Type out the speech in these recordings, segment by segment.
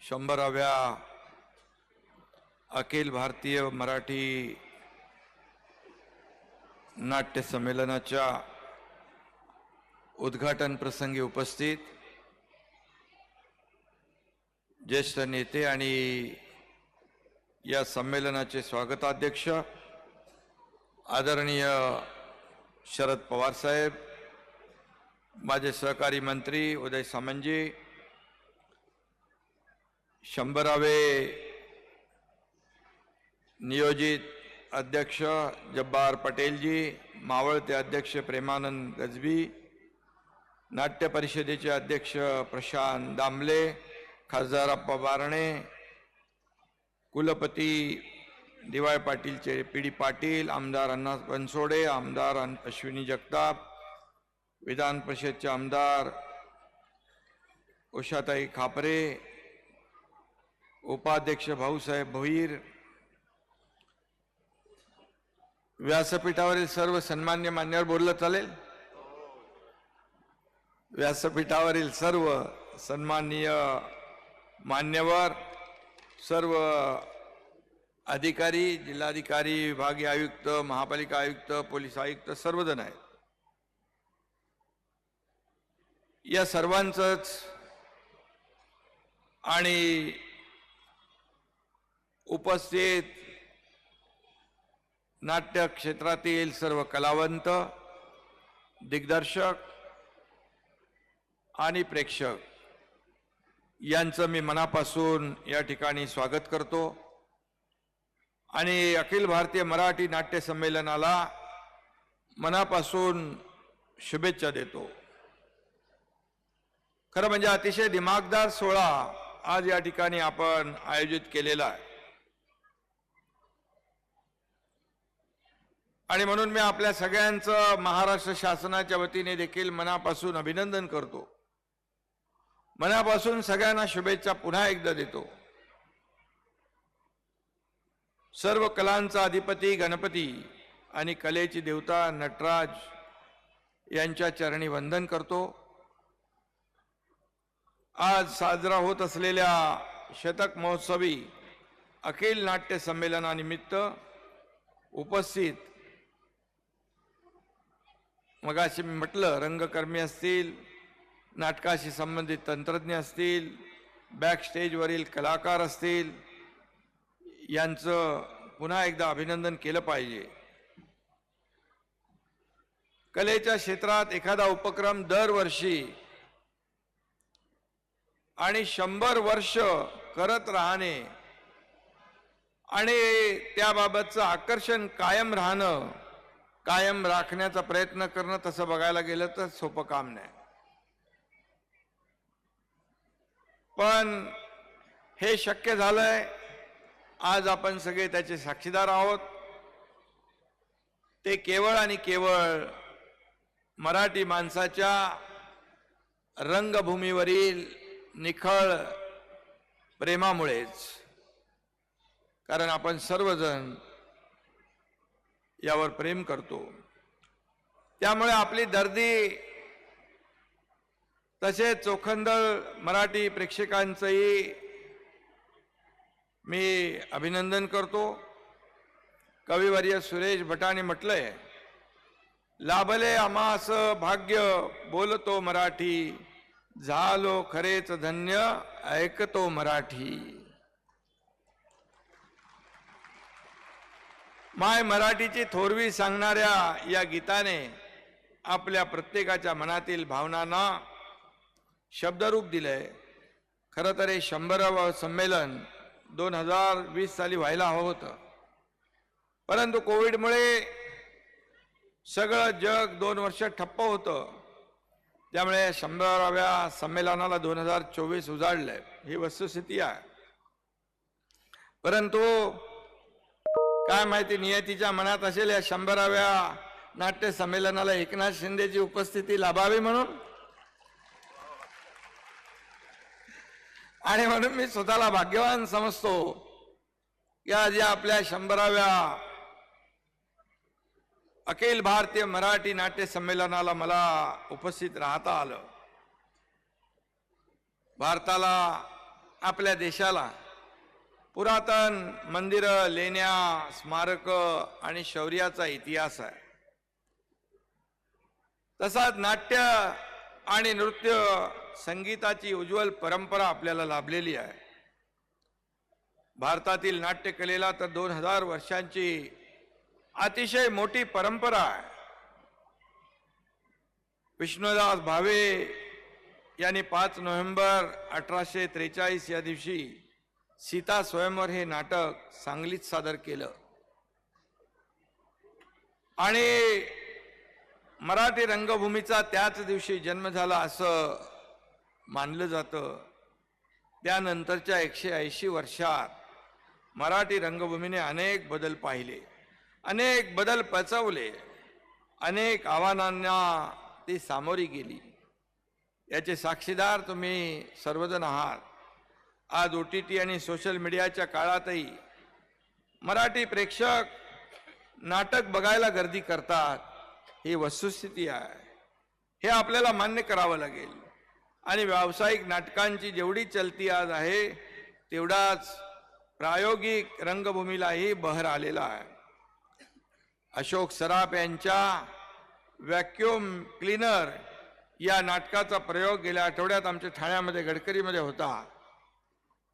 100व्या अखिल भारतीय मराठी नाट्य संमेलनाच्या उद्घाटन प्रसंगी उपस्थित ज्येष्ठ नेते आणि या संमेलनाचे स्वागताध्यक्ष आदरणीय शरद पवार साहेब, माझे सहकारी मंत्री उदय सामंतजी, 100वे नियोजित अध्यक्ष जब्बार पटेलजी, मावळते अध्यक्ष प्रेमानंद गजबी, नाट्य परिषदेचे अध्यक्ष प्रशांत दामले, खासदार अप्पा बारणे, कुलपती दिवाळ पाटीलचे पीडी पाटील, आमदार अण्णा बनसोडे, आमदार अश्विनी जगताप, विधान परिषदचे आमदार उषाताई खापरे, उपाध्यक्ष भाऊसाहेब भोईर, व्यासपीठावरील सर्व सन्मान्य मान्यवर, बोललं चालेल? व्यासपीठावरील सर्व सन्माननीय मान्यवर, सर्व अधिकारी, जिल्हाधिकारी, विभागीय आयुक्त, महापालिका आयुक्त, पोलीस आयुक्त, सर्वजण आहेत. या सर्वांचंच आणि उपस्थित नाट्य क्षेत्रातील सर्व कलावंत, दिग्दर्शक आणि प्रेक्षक यांचं मी मनापासून या ठिकाणी स्वागत करतो आणि अखिल भारतीय मराठी नाट्य संमेलनाला मनापासून शुभेच्छा देतो. खरं म्हणजे अतिशय दिमागदार सोहळा आज या ठिकाणी आपण आयोजित केलेला आहे आणि म्हणून मी आपल्या सगळ्यांचं महाराष्ट्र शासनाच्या वतीने देखील मनापासून अभिनंदन करतो. मनापासून सगळ्यांना शुभेच्छा पुन्हा एकदा देतो. सर्व कलांचा अधिपती गणपती आणि कलेची देवता नटराज यांच्या चरणी वंदन करतो. आज साजरा होत असलेल्या शतक महोत्सवी अखिल नाट्य संमेलनानिमित्त उपस्थित, मगाशी मी म्हटलं, रंगकर्मी असतील, नाटकाशी संबंधित तंत्रज्ञ असतील, बॅक स्टेजवरील कलाकार असतील, यांचं पुन्हा एकदा अभिनंदन केलं पाहिजे. कलेच्या क्षेत्रात एखादा उपक्रम दरवर्षी आणि 100 वर्ष करत राहणे आणि त्याबाबतचं आकर्षण कायम राहणं, कायम राखण्याचा प्रयत्न करणं, तसं बघायला गेलं तर सोपं काम नाही. पण हे शक्य झालंय, आज आपण सगळे त्याचे साक्षीदार आहोत. ते केवळ आणि केवळ मराठी माणसाच्या रंगभूमीवरील निखळ प्रेमामुळेच, कारण आपण सर्वजण यावर प्रेम करतो. त्यामुळे आपली दर्दी तसेच चोखंदळ मराठी प्रेक्षकांचंही मी अभिनंदन करतो. कविवर्य सुरेश भटाने म्हटलंय, लाभले आम्हास भाग्य बोलतो मराठी, झालो खरेच धन्य ऐकतो मराठी. माय मराठीची थोरवी सांगणाऱ्या या गीताने आपल्या प्रत्येकाच्या मनातील भावनांना शब्दरूप दिलंय. खरं तर हे 100वे संमेलन 2020 साली व्हायला हवं होतं, परंतु कोविडमुळे सगळं जग 2 वर्ष ठप्प होतं. त्यामुळे 100व्या संमेलनाला 2024 उजाडलंय, ही वस्तुस्थिती आहे. परंतु काय माहिती, नियतीच्या मनात असेल या 100व्या नाट्य संमेलनाला एकनाथ शिंदेची उपस्थिती लाभावी म्हणून, आणि म्हणून मी स्वतःला भाग्यवान समजतो की आज या आपल्या 100व्या अखिल भारतीय मराठी नाट्य संमेलनाला मला उपस्थित राहता आलं. भारताला आपल्या देशाला पुरातन मंदिरं, लेण्या, स्मारक आणि शौर्याचा इतिहास आहे. तसाच नाट्य आणि नृत्य संगीताची उज्ज्वल परंपरा आपल्याला लाभलेली आहे. भारतातील नाट्यकलेला तर 2000 वर्षांची अतिशय मोठी परंपरा आहे. विष्णुदास भावे यांनी 5 नोव्हेंबर 1843 या दिवशी सीता स्वयंवर हे नाटक सांगलीत सादर केलं आणि मराठी रंगभूमीचा त्याच दिवशी जन्म झाला असं मानलं जातं. त्यानंतरच्या 180 वर्षात मराठी रंगभूमीने अनेक बदल पाहिले, अनेक बदल पचवले, अनेक आव्हानांना ती सामोरी गेली. याचे साक्षीदार तुम्ही सर्वजण आहात. आज OTT आणि सोशल मीडियाच्या काळातही मराठी प्रेक्षक नाटक बघायला गर्दी करतात. ही वस्तुस्थिती आहे, हे आपल्याला मान्य करावं लागेल. आणि व्यावसायिक नाटकांची जेवढी चलती आज आहे तेवढाच प्रायोगिक रंगभूमीलाही बहर आलेला आहे. अशोक सराफ यांच्या व्हॅक्यूम क्लीनर या नाटकाचा प्रयोग गेल्या आठवड्यात आमच्या ठाण्यामध्ये गडकरीमध्ये होता.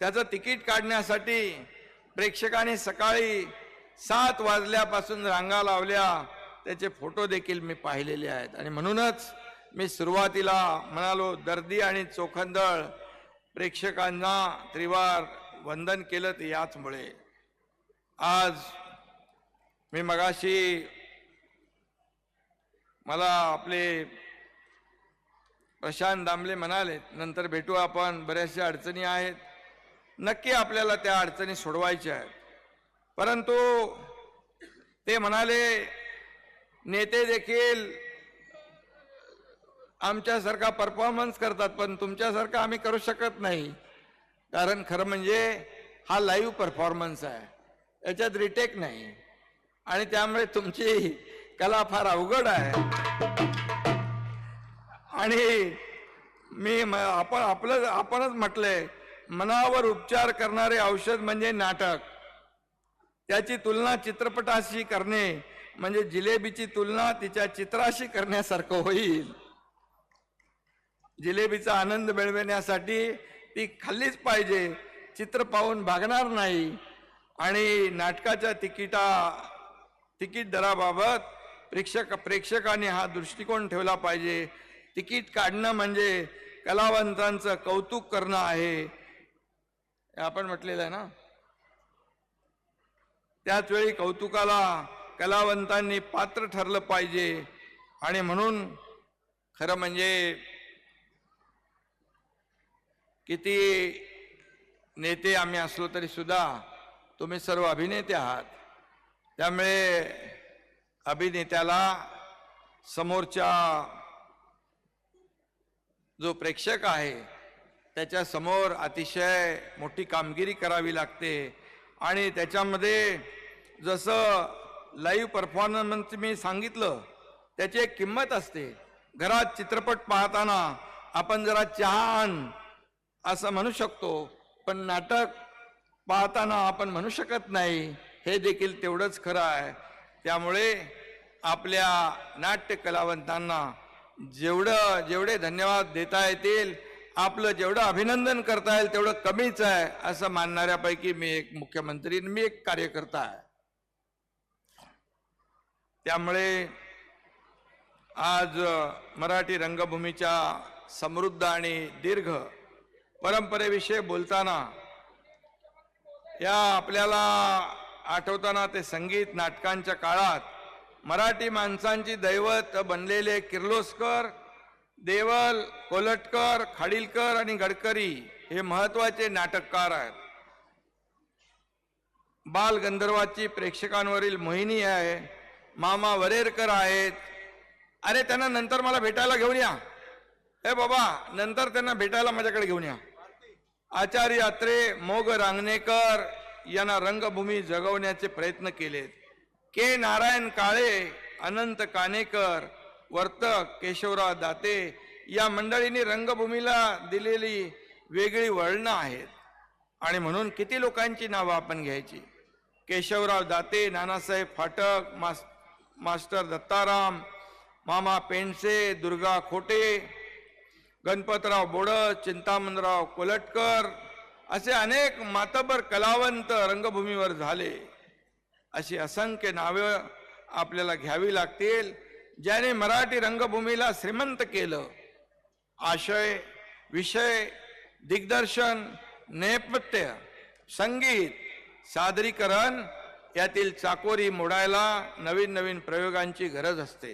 त्याचं तिकीट काढण्यासाठी प्रेक्षकांनी सकाळी 7 वाजल्यापासून रांगा लावल्या. त्याचे फोटो देखील मी पाहिलेले आहेत. आणि म्हणूनच मी सुरुवातीला म्हणालो, दर्दी आणि चोखंदळ प्रेक्षकांना त्रिवार वंदन केलं ते याचमुळे. आज मी मगाशी मला आपले प्रशांत दामले म्हणाले, नंतर भेटू आपण, बऱ्याचशा अडचणी आहेत, नक्की आपल्याला त्या अडचणी सोडवायच्या आहेत. परंतु ते म्हणाले, नेते देखील आमच्यासारखा परफॉर्मन्स करतात पण तुमच्यासारखा आम्ही करू शकत नाही. कारण खरं म्हणजे हा लाईव्ह परफॉर्मन्स आहे, याच्यात रिटेक नाही. आणि त्यामुळे तुमची कला फार अवघड आहे. आणि मी आपणच म्हटलंय, मनावर उपचार करणारे औषध म्हणजे नाटक. त्याची तुलना चित्रपटाशी करणे म्हणजे जिलेबीची तुलना तिच्या चित्राशी करण्यासारखं होईल. जिलेबीचा आनंद मिळविण्यासाठी ती खाल्लीच पाहिजे, चित्र पाहून भागणार नाही. आणि नाटकाच्या तिकीट दराबाबत प्रेक्षकांनी हा दृष्टिकोन ठेवला पाहिजे. तिकीट काढणं म्हणजे कलावंतांचं कौतुक करणं आहे, आपण म्हटलेलं आहे ना. त्याच वेळी कौतुकाला कलावंतांनी पात्र ठरलं पाहिजे. आणि म्हणून खरं म्हणजे किती नेते आम्ही असलो तरी सुद्धा तुम्ही सर्व अभिनेते आहात. त्यामुळे अभिनेत्याला समोरच्या जो प्रेक्षक आहे त्याच्या समोर अतिशय मोठी कामगिरी करावी लागते. आणि त्याच्यामध्ये जसं लाईव्ह परफॉर्मन्स मी सांगितलं, त्याची एक किंमत असते. घरात चित्रपट पाहताना आपण जरा चहा आण असं म्हणू शकतो, पण नाटक पाहताना आपण म्हणू शकत नाही. हे देखील तेवढंच खरं आहे. त्यामुळे आपल्या नाट्य कलावंतांना जेवढे धन्यवाद देता येतील, आपलं जेवढं अभिनंदन करता येईल तेवढं कमीच आहे असं मानणाऱ्यापैकी मी एक मुख्यमंत्री, मी एक कार्यकर्ता आहे. त्यामुळे आज मराठी रंगभूमीच्या समृद्ध आणि दीर्घ परंपरेविषयी बोलताना या आपल्याला आठवताना ते संगीत नाटकांच्या काळात मराठी माणसांची दैवत बनलेले किर्लोस्कर, देवल, कोलटकर, खाडीलकर आणि गडकरी हे महत्वाचे नाटककार आहेत. बाल गंधर्वाची प्रेक्षकांवरील मोहिनी आहे. मामा वरेरकर आहेत. अरे त्यांना नंतर मला भेटायला घेऊन या. हे बाबा, नंतर त्यांना भेटायला माझ्याकडे घेऊन या. आचार्य अत्रे, मोग रांगणेकर यांना रंगभूमी जगवण्याचे प्रयत्न केलेत. के नारायण काळे, अनंत कानेकर, वर्तक, केशवराव दाते या मंडळींनी रंगभूमीला दिलेली वेगळी वळणं आहेत. आणि म्हणून किती लोकांची नावं आपण घ्यायची. केशवराव दाते, नानासाहेब फाटक, मास्टर दत्ताराम, मामा पेंडसे, दुर्गा खोटे, गणपतराव बोडस, चिंतामणराव कोलटकर असे अनेक मातबर कलावंत रंगभूमीवर झाले. अशी असंख्य नावे आपल्याला घ्यावी लागतील ज्याने मराठी रंगभूमीला श्रीमंत केलं. आशय, विषय, दिग्दर्शन, नेपथ्य, संगीत, सादरीकरण यातील चाकोरी मोडायला नवीन नवीन प्रयोगांची गरज असते.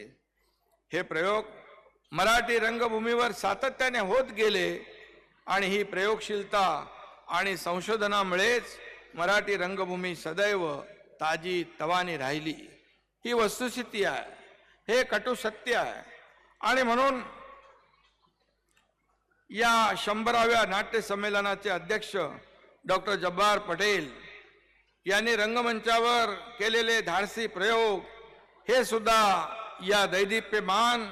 हे प्रयोग मराठी रंगभूमीवर सातत्याने होत गेले आणि ही प्रयोगशीलता आणि संशोधनामुळेच मराठी रंगभूमी सदैव ताजी तवानी राहिली. ही वस्तुस्थिती आहे, हे कटू सत्य आहे. आणि म्हणून या 100व्या नाट्य संमेलनाचे अध्यक्ष डॉक्टर जब्बार पटेल यांनी रंगमंचावर केलेले धाडसी प्रयोग हे सुद्धा या दैदिप्यमान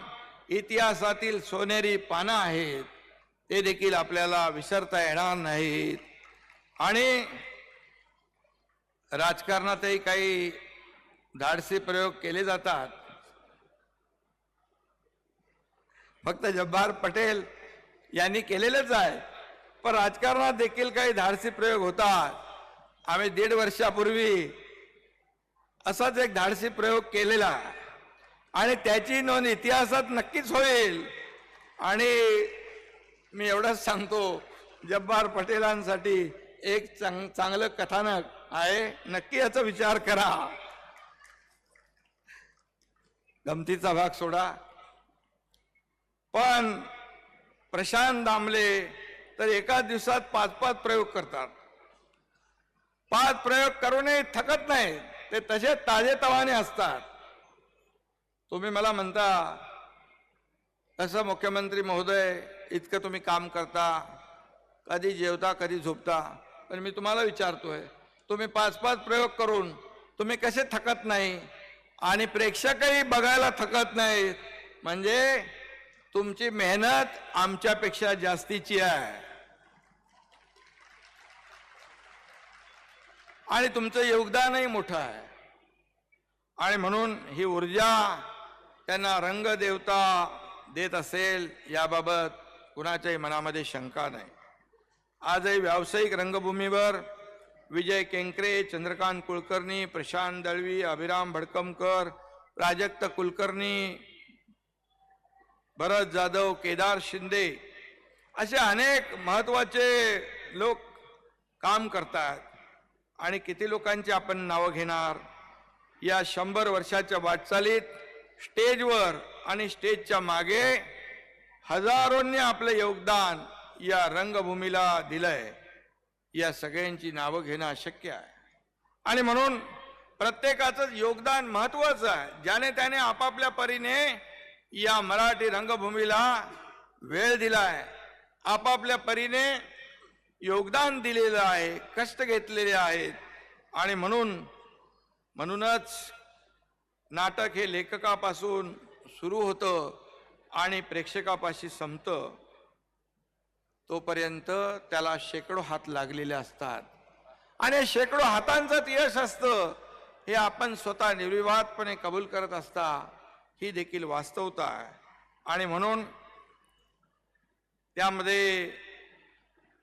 इतिहासातील सोनेरी पानं आहेत. ते देखील आपल्याला विसरता येणार नाहीत. आणि राजकारणातही काही धाडसी प्रयोग केले जातात. फक्त जब्बार पटेल यांनी केलेलेच आहे, पण राजकारणात देखील काही धाडसी प्रयोग होतात. आम्ही 1.5 वर्षापूर्वी असाच एक धाडसी प्रयोग केलेला आणि त्याची नोंद इतिहासात नक्कीच होईल. आणि मी एवढंच सांगतो, जब्बार पटेलांसाठी एक चांगलं कथानक आहे, नक्की याचा विचार करा. गमतीचा भाग सोडा, पण प्रशांत दामले तर एका दिवसात 5-5 प्रयोग करतात. 5 प्रयोग करूनही थकत नाही, ते तसे ताजेतवाने असतात. तुम्ही मला म्हणता तसं मुख्यमंत्री महोदय इतकं तुम्ही काम करता, कधी जेवता कधी झोपता, पण मी तुम्हाला विचारतोय, तुम्ही 5-5 प्रयोग करून तुम्ही कसे थकत नाही आणि प्रेक्षकही बघायला थकत नाहीत, म्हणजे तुमची मेहनत आमच्यापेक्षा जास्तीची आहे आणि तुमचं योगदानही मोठं आहे. आणि म्हणून ही ऊर्जा त्यांना रंगदेवता देत असेल याबाबत कुणाच्याही मनामध्ये शंका नाही. आजही व्यावसायिक रंगभूमीवर विजय केंकरे, चंद्रकांत कुलकर्णी, प्रशांत दळवी, अभिराम भडकमकर, प्राजक्त कुलकर्णी, भरत जाधव, केदार शिंदे असे अनेक महत्वाचे लोक काम करतात. आणि किती लोकांची आपण नावं घेणार. या 100 वर्षाच्या वाटचालीत स्टेजवर आणि स्टेजच्या मागे हजारोंनी आपलं योगदान या रंगभूमीला दिलंय. या सगळ्यांची नावं घेणं अशक्य आहे. आणि म्हणून प्रत्येकाचं योगदान महत्वाचं आहे. ज्याने त्याने आपापल्या परीने या मराठी रंगभूमीला वेळ दिलाय, आपापल्या परीने योगदान दिलेलं आहे, कष्ट घेतलेले आहेत. आणि म्हणूनच नाटक हे लेखकापासून सुरू होतं आणि प्रेक्षकापाशी संपतं. तोपर्यंत त्याला शेकडो हात लागलेले असतात आणि शेकडो हातांचं यश असतं हे आपण स्वतः निर्विवादपणे कबूल करत असता. ही देखील वास्तवता आहे. आणि म्हणून त्यामध्ये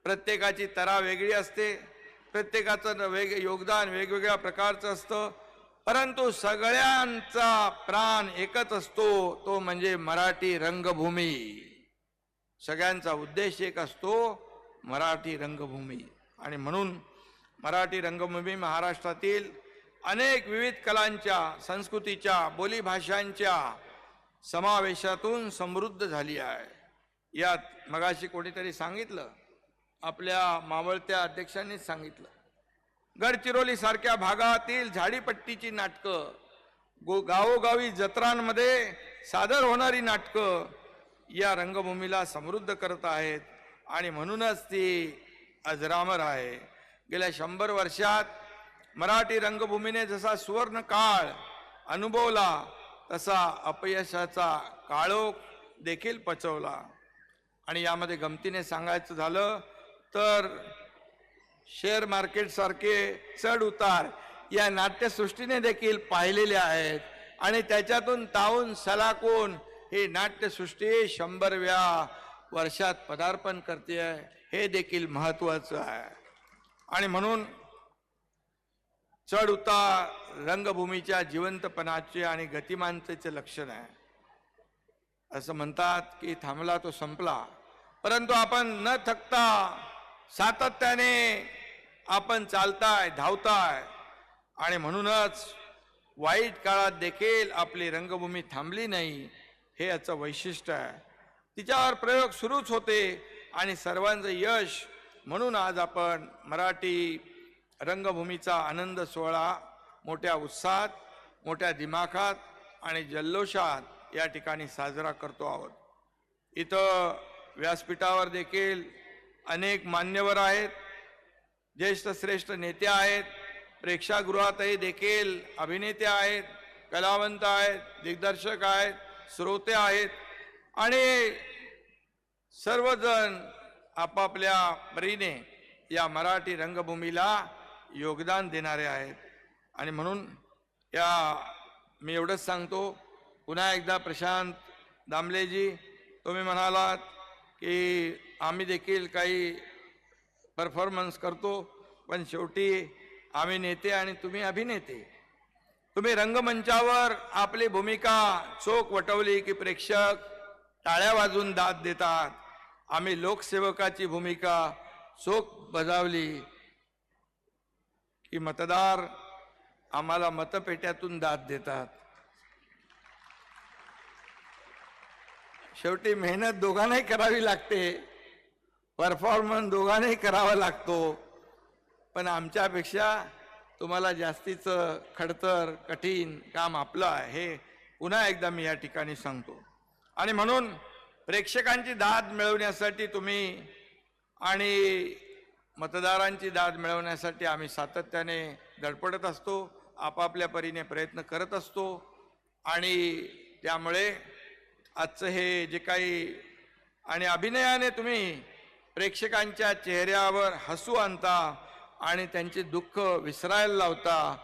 प्रत्येकाची तरा वेगळी असते, प्रत्येकाचं योगदान वेगवेगळ्या प्रकारचं असतं, परंतु सगळ्यांचा प्राण एकच असतो, तो म्हणजे मराठी रंगभूमी. सगळ्यांचा उद्देश एक असतो, मराठी रंगभूमी. आणि म्हणून मराठी रंगभूमी महाराष्ट्रातील अनेक विविध कलांच्या, संस्कृतीच्या, बोलीभाषांच्या समावेशातून समृद्ध झाली आहे. यात मगाशी कोणीतरी सांगितलं, आपल्या मावळत्या अध्यक्षांनीच सांगितलं, गडचिरोली सारख्या भागातील झाडीपट्टीची नाटकं, गावोगावी जत्रांमध्ये सादर होणारी नाटकं या रंगभूमीला समृद्ध करत आहेत. आणि म्हणूनच ती अजरामर आहे. गेल्या 100 वर्षात मराठी रंगभूमीने जसा सुवर्ण काळ अनुभवला, तसा अपयशाचा काळोख देखील पचवला. आणि यामध्ये गमतीने सांगायचं झालं तर शेअर मार्केट सारखे चढ उतार या नाट्यसृष्टीने देखील पाहिलेले आहेत आणि त्याच्यातून तावून सलाकून ही नाट्यसृष्टी 100व्या वर्षात पदार्पण करते आहे, हे देखील महत्वाचं आहे. आणि म्हणून चढ उतार रंगभूमीच्या जिवंतपणाचे आणि गतिमानतेचे लक्षण आहे. असं म्हणतात की थांबला तो संपला, परंतु आपण न थकता सातत्याने आपण चालताय, धावताय. आणि म्हणूनच वाईट काळात देखील आपली रंगभूमी थांबली नाही, हे याचं वैशिष्ट्य आहे. तिच्यावर प्रयोग सुरूच होते आणि सर्वांचं यश. म्हणून आज आपण मराठी रंगभूमीचा आनंद सोहळा मोठ्या उत्साहात, मोठ्या दिमाखात आणि जल्लोषात या ठिकाणी साजरा करतो आहोत. इथं व्यासपीठावर देखील अनेक मान्यवर आहेत, ज्येष्ठ श्रेष्ठ नेते आहेत. प्रेक्षागृहातही देखील अभिनेते आहेत, कलावंत आहेत, दिग्दर्शक आहेत, श्रोते आहेत आणि सर्वजण आपापल्या परीने या मराठी रंगभूमीला योगदान देणारे आहेत. आणि म्हणून मी एवढंच सांगतो, पुन्हा एकदा प्रशांत दामलेजी, तुम्ही म्हणालात की आम्ही देखील काही परफॉर्मन्स करतो, पण शेवटी आम्ही नेते आणि तुम्ही अभिनेते. तुम्ही रंगमंचावर आपली भूमिका चोख वटवली की प्रेक्षक टाळ्या वाजून दाद देतात. आम्ही लोकसेवकाची भूमिका चोख बजावली की मतदार आम्हाला मतपेट्यातून दाद देतात. शेवटी मेहनत दोघांनाही करावी लागते, परफॉर्मन्स दोघांनाही करावा लागतो, पण आमच्यापेक्षा तुम्हाला जास्तीचं खडतर कठीण काम आपलं आहे, हे पुन्हा एकदा मी या ठिकाणी सांगतो. आणि म्हणून प्रेक्षकांची दाद मिळवण्यासाठी तुम्ही आणि मतदारांची दाद मिळवण्यासाठी आम्ही सातत्याने धडपडत असतो, आपापल्या परीने प्रयत्न करत असतो. आणि त्यामुळे आजचं हे जे काही आणि अभिनयाने तुम्ही प्रेक्षकांच्या चेहऱ्यावर हसू आणता आणि त्यांचे दुःख विसरायला लावता,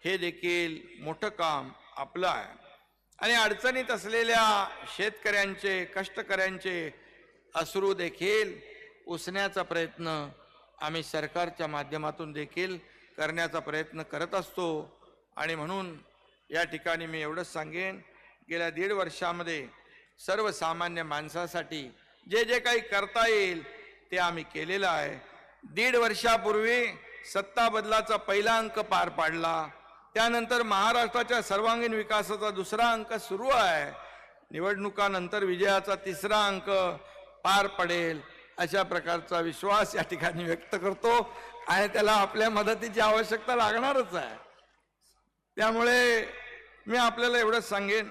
हे देखील मोठं काम आपलं आहे. आणि अडचणीत असलेल्या शेतकऱ्यांचे, कष्टकऱ्यांचे अश्रू देखील पुसण्याचा प्रयत्न आम्ही सरकारच्या माध्यमातून देखील करण्याचा प्रयत्न करत असतो. आणि म्हणून या ठिकाणी मी एवढंच सांगेन, गेल्या 1.5 वर्षामध्ये सर्वसामान्य माणसासाठी जे जे काही करता येईल ते आम्ही केलेलं आहे. 1.5 वर्षापूर्वी सत्ता बदलाचा पहिला अंक पार पाडला, त्यानंतर महाराष्ट्राच्या सर्वांगीण विकासाचा दुसरा अंक सुरू आहे, निवडणुकानंतर विजयाचा 3रा अंक पार पडेल अशा प्रकारचा विश्वास या ठिकाणी व्यक्त करतो. आणि त्याला आपल्या मदतीची आवश्यकता लागणारच आहे. त्यामुळे मी आपल्याला एवढंच सांगेन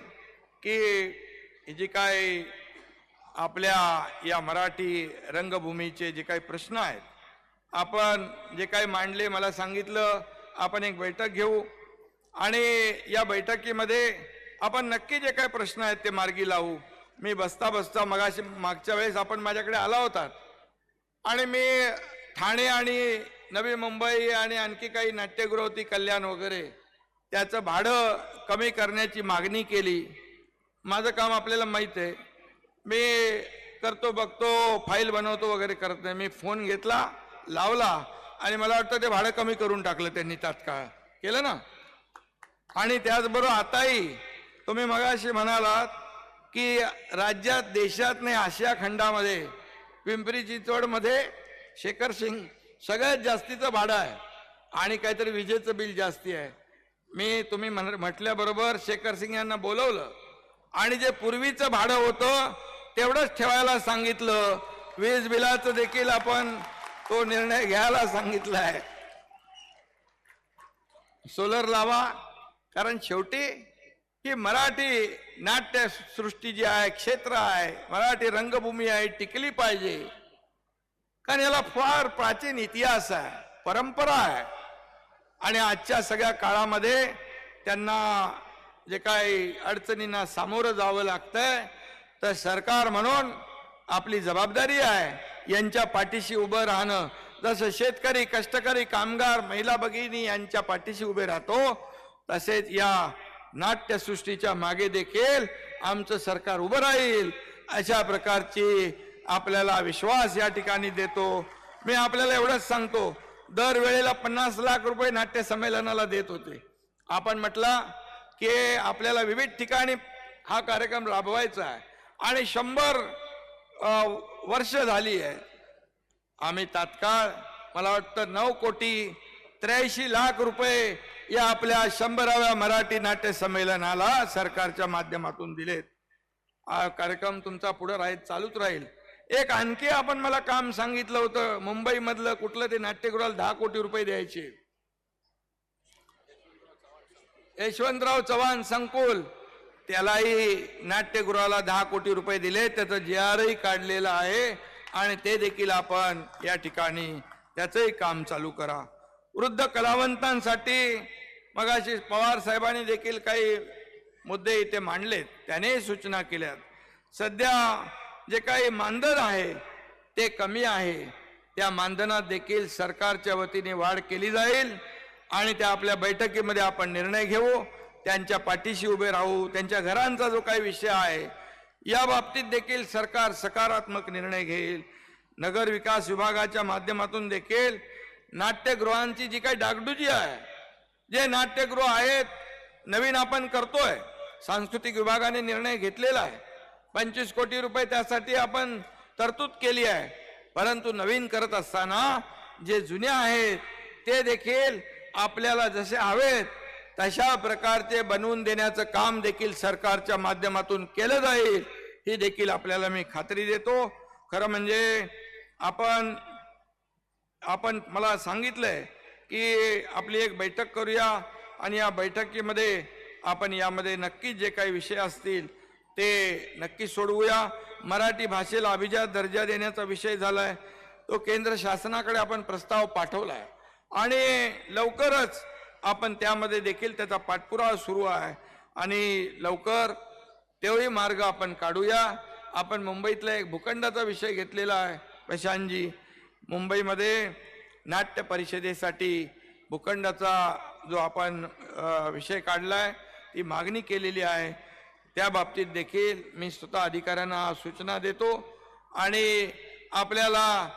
की जे काय आपल्या या मराठी रंगभूमीचे जे काही प्रश्न आहेत, आपण जे काही मांडले, मला सांगितलं आपण एक बैठक घेऊ आणि या बैठकीमध्ये आपण नक्की जे काही प्रश्न आहेत ते मार्गी लावू. मी बसता मागच्या वेळेस आपण माझ्याकडे आला होतात आणि मी ठाणे आणि नवी मुंबई आणि आणखी काही नाट्यगृह होती, कल्याण वगैरे, त्याचं भाडं कमी करण्याची मागणी केली. माझं काम आपल्याला माहीत आहे, मी करतो बघतो, फाईल बनवतो वगैरे करत नाही. मी फोन घेतला, लावला आणि मला वाटतं ते भाडं कमी करून टाकलं त्यांनी, तात्काळ केलं ना. आणि त्याचबरोबर आताही तुम्ही मगाशी म्हणालात की राज्यात, देशात नाही आशिया खंडामध्ये पिंपरी चिंचवडमध्ये शेखर सिंग सगळ्यात जास्तीचं भाडं आहे आणि काहीतरी विजेचं बिल जास्ती आहे. तुम्ही म्हटल्याबरोबर शेखर सिंग यांना बोलवलं आणि जे पूर्वीचं भाडं होतं तेवढंच ठेवायला सांगितलं. वीज बिलाचं देखील आपण तो निर्णय घ्यायला सांगितला आहे. सोलर लावा, कारण शेवटी ही मराठी नाट्यसृष्टी जी आहे, क्षेत्र आहे, मराठी रंगभूमी आहे, टिकली पाहिजे. कारण याला फार प्राचीन इतिहास आहे, परंपरा आहे. आणि आजच्या सगळ्या काळामध्ये त्यांना जे काही अडचणींना सामोरं जावं लागतंय, तर सरकार म्हणून आपली जबाबदारी आहे यांच्या पाठीशी उभं राहणं. जसं शेतकरी, कष्टकरी, कामगार, महिला भगिनी यांच्या पाठीशी उभे राहतो, तसेच या नाट्यसृष्टीच्या मागे देखील आमचं सरकार उभं राहील, अशा प्रकारची आपल्याला विश्वास या ठिकाणी देतो. मी आपल्याला एवढंच सांगतो, दरवेळेला 50 लाख रुपये नाट्य संमेलनाला देत होते. आपण म्हटलं की आपल्याला विविध ठिकाणी हा कार्यक्रम राबवायचा आहे आणि 100 वर्ष झाली आहे. आम्ही तात्काळ मला वाटतं 9,83,00,000 रुपये या आपल्या 100व्या मराठी नाट्य संमेलनाला सरकारच्या माध्यमातून दिलेत. हा कार्यक्रम तुमचा पुढे राहील, चालूच राहील. एक आणखी आपण मला काम सांगितलं होतं, मुंबई मधलं कुठलं ते नाट्यगृहाला 10 कोटी रुपये द्यायचे. यशवंतराव चव्हाण संकुल, त्यालाही नाट्यगृहाला 10 कोटी रुपये दिले. त्याचं GRही काढलेलं आहे आणि ते देखील आपण या ठिकाणी त्याचंही काम चालू करा. वृद्ध कलावंतांसाठी मगाशी पवार साहेबांनी देखील काही मुद्दे इथे मांडलेत, त्याने सूचना केल्यात. सध्या जे काही मानधन आहे ते कमी आहे, त्या मानधनात देखील सरकारच्या वतीने वाढ केली जाईल आणि त्या आपल्या बैठकीमध्ये आपण निर्णय घेऊ, त्यांच्या पाठीशी उभे राहू. त्यांच्या घरांचा जो काही विषय आहे या बाबतीत देखील सरकार सकारात्मक निर्णय घेईल. नगर विकास विभागाच्या माध्यमातून देखील नाट्यगृहांची जी काही डागडुजी आहे, जे नाट्यगृह आहेत नवीन आपण करतोय, सांस्कृतिक विभागाने निर्णय घेतलेला आहे, 25 कोटी रुपये त्यासाठी आपण तरतूद केली आहे. परंतु नवीन करत असताना जे जुने आहेत ते देखील आपल्याला जसे हवेत तशा प्रकारचे बनवून देण्याचं काम देखील सरकारच्या माध्यमातून केलं जाईल, ही देखील आपल्याला मी खात्री देतो. खरं म्हणजे आपण मला सांगितलंय की आपली एक बैठक करूया आणि या बैठकीमध्ये आपण यामध्ये नक्की जे काही विषय असतील ते नक्की सोडवूया. मराठी भाषेला अभिजात दर्जा देण्याचा विषय झालाय, तो केंद्र शासनाकडे आपण प्रस्ताव पाठवलाय आणि लवकरच आपण त्यामध्ये देखील त्याचा पाठपुरावा सुरू आहे आणि लवकर तेवढी मार्ग आपण काढूया. आपण मुंबईतला एक भूखंडाचा विषय घेतलेला आहे. प्रशांतजी, मुंबईमध्ये नाट्य परिषदेसाठी भूखंडाचा जो आपण विषय काढलाय, ती मागणी केलेली आहे. त्या बाबतीत देखील मी स्वतः अधिकाऱ्यांना सूचना देतो आणि आपल्याला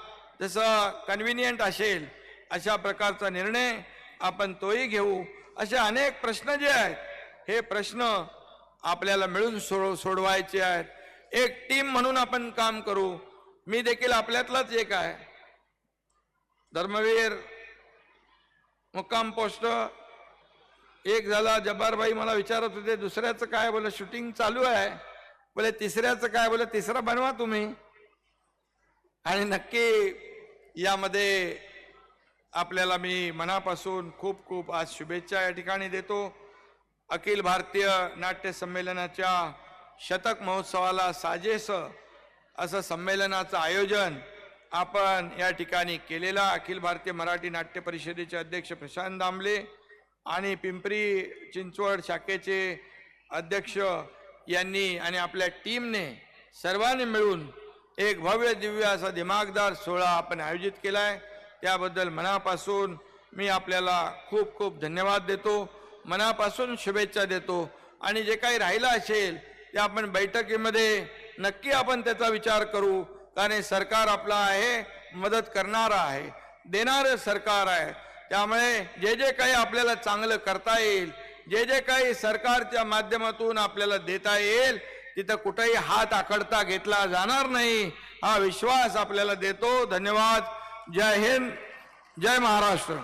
जसं कन्व्हिनियंट असेल अशा प्रकारचा निर्णय आपण तोही घेऊ. असे अनेक प्रश्न जे आहेत, हे प्रश्न आपल्याला मिळून सोडवायचे आहेत. एक टीम म्हणून आपण काम करू. मी देखील आपल्यातलाच एक आहे. धर्मवीर मुक्काम पोस्ट एक झाला. जब्बारभाई मला विचारत होते दुसऱ्याचं काय, बोले शूटिंग चालू आहे. बोले तिसऱ्याचं काय, बोले तिसरा बनवा तुम्ही. आणि नक्की यामध्ये आपल्याला मी मनापासून खूप खूप आज शुभेच्छा या ठिकाणी देतो. अखिल भारतीय नाट्य संमेलनाच्या शतक महोत्सवाला साजेस असं संमेलनाचं आयोजन आपण या ठिकाणी केलेला. अखिल भारतीय मराठी नाट्य परिषदेचे अध्यक्ष प्रशांत दामले आणि पिंपरी चिंचवड शाखेचे अध्यक्ष यांनी आणि आपल्या टीमने सर्वांनी मिळून एक भव्य दिव्य असा दिमागदार सोहळा आपण आयोजित केलाय. त्याबद्दल मनापासून मी आपल्याला खूप खूप धन्यवाद देतो, मनापासून शुभेच्छा देतो. आणि जे काही राहिलं असेल ते आपण बैठकीमध्ये नक्की आपण त्याचा विचार करू, कारण सरकार आपला आहे, मदत करणारा आहे, देणारं सरकार आहे. त्यामुळे जे जे काही आपल्याला चांगलं करता येईल, जे जे काही सरकारच्या माध्यमातून आपल्याला देता येईल, तिथं कुठेही हात आखडता घेतला जाणार नाही, हा विश्वास आपल्याला देतो. धन्यवाद. जय हिंद, जय महाराष्ट्र.